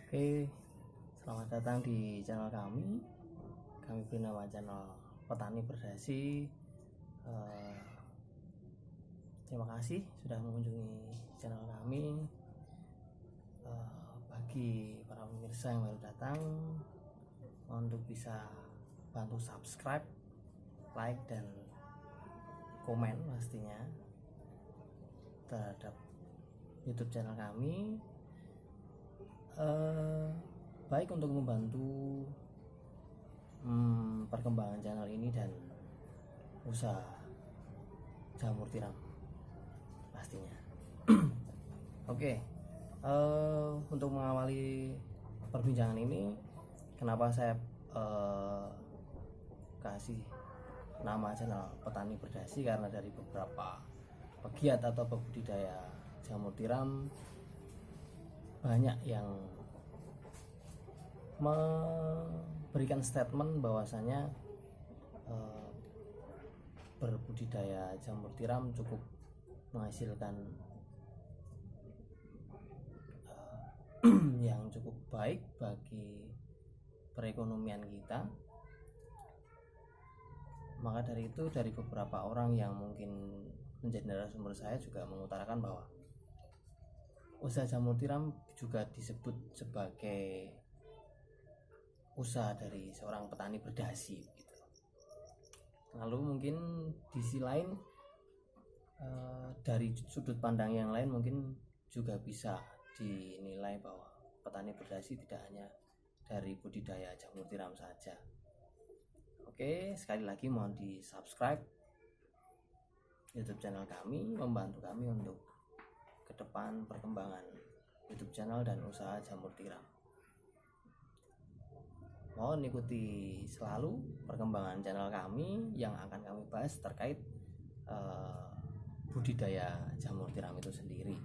Oke, selamat datang di channel kami. Kami bernama channel Petani Berdasi. Terima kasih sudah mengunjungi channel kami. Bagi para pemirsa yang baru datang, untuk bisa bantu subscribe, like, dan komen pastinya terhadap YouTube channel kami. Baik untuk membantu perkembangan channel ini dan usaha jamur tiram pastinya. Oke, untuk mengawali perbincangan ini, kenapa saya kasih nama channel Petani Berdasi, karena dari beberapa pegiat atau pembudidaya jamur tiram banyak yang memberikan statement bahwasanya berbudidaya jamur tiram cukup menghasilkan yang cukup baik bagi perekonomian kita. Maka dari itu, dari beberapa orang yang mungkin menjadi narasumber saya juga mengutarakan bahwa usaha jamur tiram juga disebut sebagai usaha dari seorang petani berdasi gitu. Lalu mungkin di sisi lain, dari sudut pandang yang lain mungkin juga bisa dinilai bahwa petani berdasi tidak hanya dari budidaya jamur tiram saja. Oke, sekali lagi mohon di subscribe YouTube channel kami, membantu kami untuk ke depan perkembangan YouTube channel dan usaha jamur tiram. Mohon ikuti selalu perkembangan channel kami yang akan kami bahas terkait budidaya jamur tiram itu sendiri.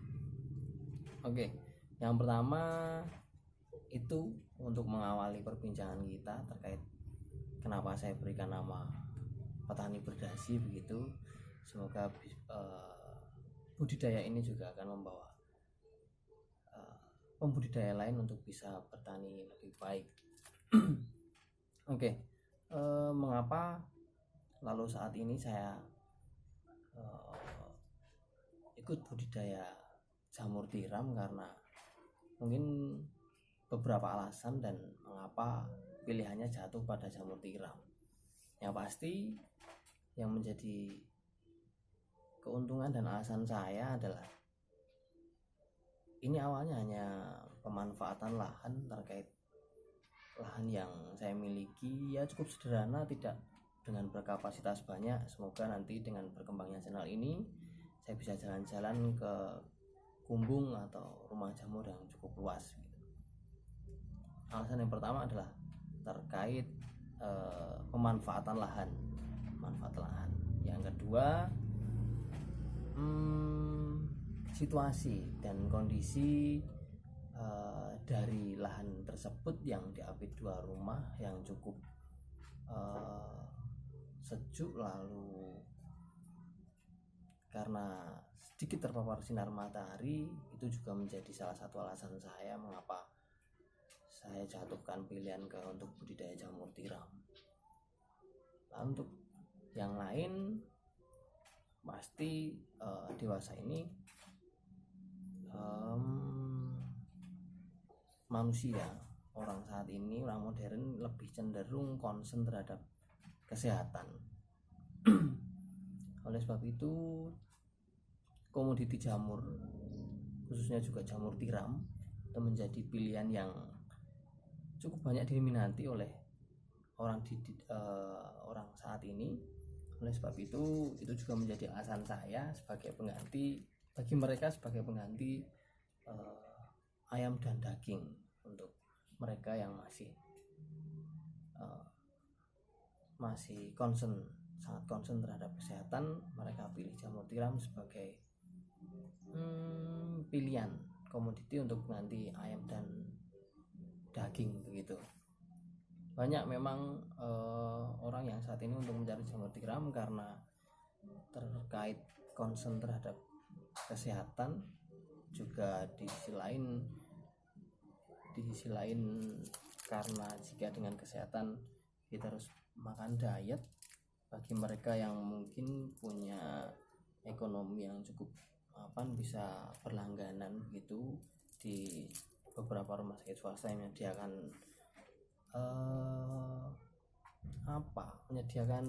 Oke, yang pertama itu untuk mengawali perbincangan kita terkait kenapa saya berikan nama Petani Berdasi begitu. Semoga budidaya ini juga akan membawa pembudidaya lain untuk bisa bertani lebih baik. Oke, mengapa lalu saat ini saya ikut budidaya jamur tiram? Karena mungkin beberapa alasan dan mengapa pilihannya jatuh pada jamur tiram. Yang pasti yang menjadi keuntungan dan alasan saya adalah ini awalnya hanya pemanfaatan lahan, terkait lahan yang saya miliki ya cukup sederhana, tidak dengan berkapasitas banyak. Semoga nanti dengan berkembangnya channel ini saya bisa jalan-jalan ke kumbung atau rumah jamur yang cukup luas gitu. Alasan yang pertama adalah terkait pemanfaatan lahan, manfaat lahan. Yang kedua, situasi dan kondisi dari lahan tersebut yang diapit dua rumah yang cukup sejuk, lalu karena sedikit terpapar sinar matahari, itu juga menjadi salah satu alasan saya mengapa saya jatuhkan pilihan untuk budidaya jamur tiram. Lalu untuk yang lain, pasti dewasa ini manusia, orang saat ini, orang modern lebih cenderung concern terhadap kesehatan. Oleh sebab itu, komoditi jamur, khususnya juga jamur tiram, itu menjadi pilihan yang cukup banyak diminati oleh orang saat ini. Oleh sebab itu juga menjadi alasan saya sebagai pengganti bagi mereka, sebagai pengganti ayam dan daging. Untuk mereka yang masih sangat concern terhadap kesehatan, mereka pilih jamur tiram sebagai pilihan komoditi untuk mengganti ayam dan daging begitu. Banyak memang orang yang saat ini untuk mencari jamur tiram karena terkait concern terhadap kesehatan, juga di sisi lain di sisi lain karena jika dengan kesehatan kita harus makan diet, bagi mereka yang mungkin punya ekonomi yang cukup bisa berlangganan begitu di beberapa rumah sakit swasta yang menyediakan menyediakan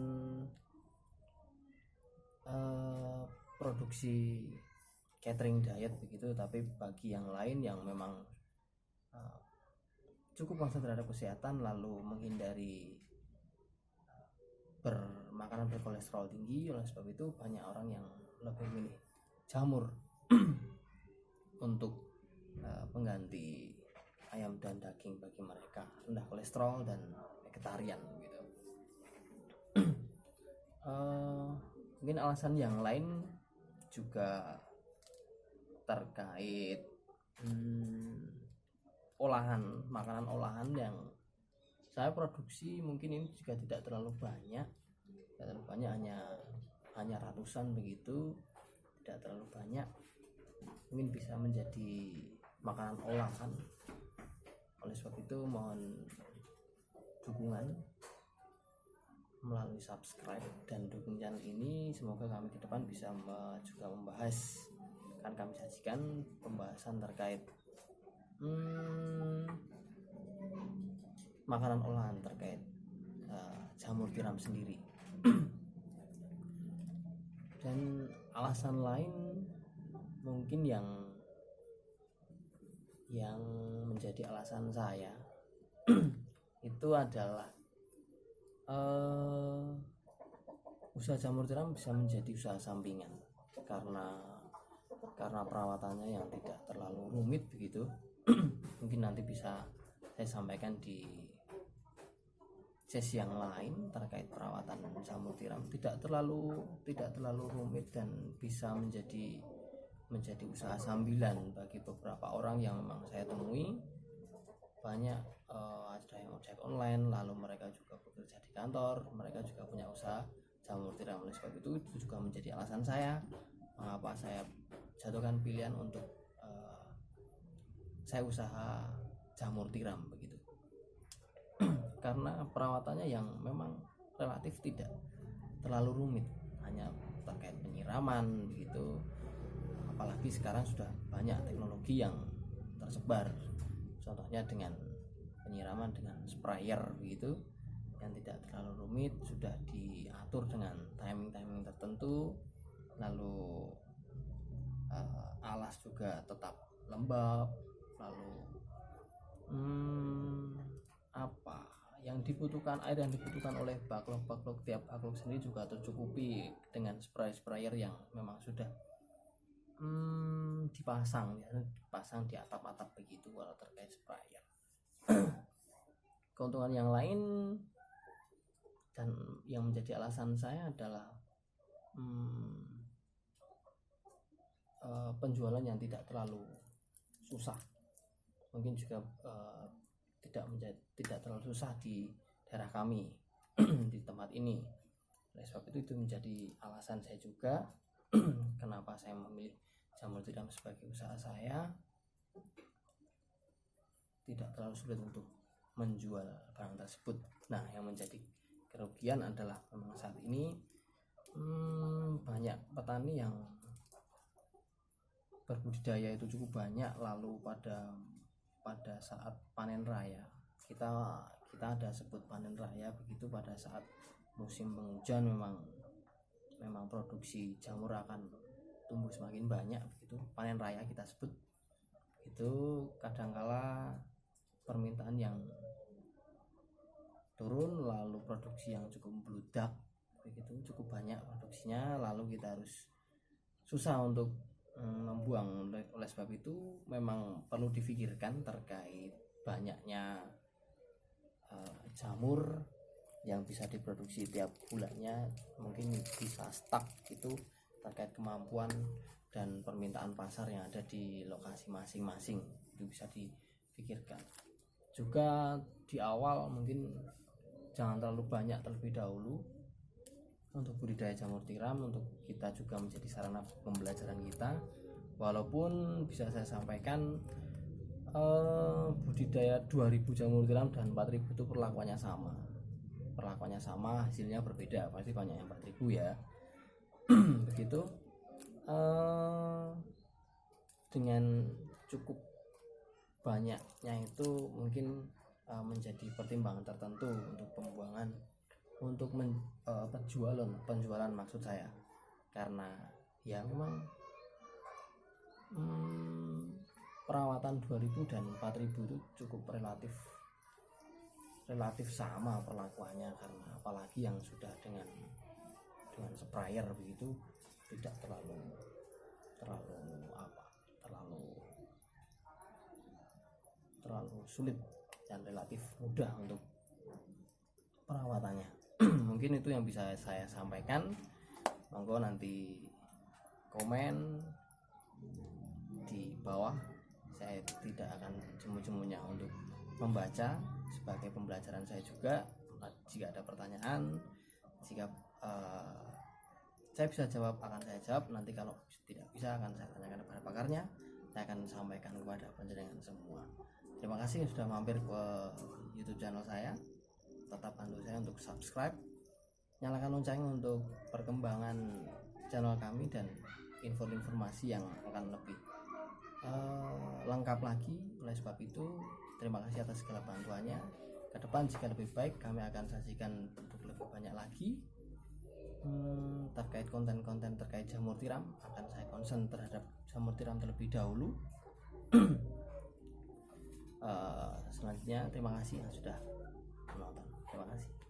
produksi catering diet begitu. Tapi bagi yang lain yang memang cukup concern terhadap kesehatan lalu menghindari makanan berkolesterol tinggi, oleh sebab itu banyak orang yang lebih memilih jamur untuk pengganti ayam dan daging bagi mereka rendah kolesterol dan vegetarian gitu. Mungkin alasan yang lain juga terkait makanan olahan yang saya produksi. Mungkin ini juga tidak terlalu banyak, hanya ratusan begitu, tidak terlalu banyak. Mungkin bisa menjadi makanan olahan. Oleh sebab itu mohon dukungan melalui subscribe dan dukung channel ini. Semoga kami ke depan bisa juga membahas, akan kami sajikan pembahasan terkait makanan olahan terkait jamur tiram sendiri. Dan alasan lain mungkin yang menjadi alasan saya itu adalah usaha jamur tiram bisa menjadi usaha sampingan karena perawatannya yang tidak terlalu rumit begitu. Mungkin nanti bisa saya sampaikan di sesi yang lain terkait perawatan jamur tiram, tidak terlalu rumit dan bisa menjadi usaha sambilan bagi beberapa orang yang memang saya temui. Banyak ada yang ojek online, lalu mereka juga bekerja di kantor, mereka juga punya usaha jamur tiram. Oleh sebab itu juga menjadi alasan saya mengapa saya jatuhkan pilihan untuk saya usaha jamur tiram begitu. Karena perawatannya yang memang relatif tidak terlalu rumit, hanya terkait penyiraman begitu. Apalagi sekarang sudah banyak teknologi yang tersebar, contohnya dengan penyiraman dengan sprayer begitu, yang tidak terlalu rumit, sudah diatur dengan timing tertentu, lalu alas juga tetap lembab, lalu yang dibutuhkan, air yang dibutuhkan oleh backlog tiap backlog sendiri juga tercukupi dengan sprayer yang memang sudah dipasang di atap-atap begitu kalau terkait sprayer. Keuntungan yang lain dan yang menjadi alasan saya adalah penjualan yang tidak terlalu susah. Mungkin juga tidak terlalu susah di daerah kami di tempat ini. Oleh sebab itu menjadi alasan saya juga kenapa saya memilih jamur tiram sebagai usaha saya. Tidak terlalu sulit untuk menjual barang tersebut. Nah, yang menjadi kerugian adalah memang saat ini banyak petani yang berbudidaya itu cukup banyak, lalu pada saat panen raya kita ada sebut panen raya begitu, pada saat musim penghujan memang produksi jamur akan tumbuh semakin banyak begitu, panen raya kita sebut itu. Kadangkala permintaan yang turun, lalu produksi yang cukup membludak begitu, cukup banyak produksinya, lalu kita harus susah untuk membuang. Oleh sebab itu memang perlu difikirkan terkait banyaknya jamur yang bisa diproduksi tiap bulannya, mungkin bisa stuck itu terkait kemampuan dan permintaan pasar yang ada di lokasi masing-masing. Itu bisa dipikirkan juga di awal. Mungkin jangan terlalu banyak terlebih dahulu untuk budidaya jamur tiram, untuk kita juga menjadi sarana pembelajaran kita. Walaupun bisa saya sampaikan budidaya 2000 jamur tiram dan 4000 itu perlakuannya sama, hasilnya berbeda, pasti banyak yang 4000 ya. Begitu. Dengan cukup banyaknya itu mungkin menjadi pertimbangan tertentu untuk pembuangan, untuk penjualan maksud saya, karena ya memang perawatan 2000 dan 4000 itu cukup relatif sama perlakuannya, karena apalagi yang sudah dengan sprayer begitu tidak terlalu sulit dan relatif mudah untuk perawatannya. Mungkin itu yang bisa saya sampaikan. Monggo nanti komen di bawah, saya tidak akan jemu-jemunya untuk membaca, sebagai pembelajaran saya juga. Jika ada pertanyaan, jika saya bisa jawab, akan saya jawab. Nanti kalau tidak bisa, akan saya tanyakan kepada pakarnya, saya akan sampaikan kepada panjenengan semua. Terima kasih sudah mampir ke YouTube channel saya. Tetap bantu saya untuk subscribe, nyalakan lonceng untuk perkembangan channel kami dan informasi yang akan lebih lengkap lagi. Oleh sebab itu, terima kasih atas segala bantuannya. Ke depan jika lebih baik, kami akan sajikan untuk lebih banyak lagi terkait konten-konten terkait jamur tiram. Akan saya concern terhadap jamur tiram terlebih dahulu. Selanjutnya terima kasih yang sudah menonton. Terima kasih.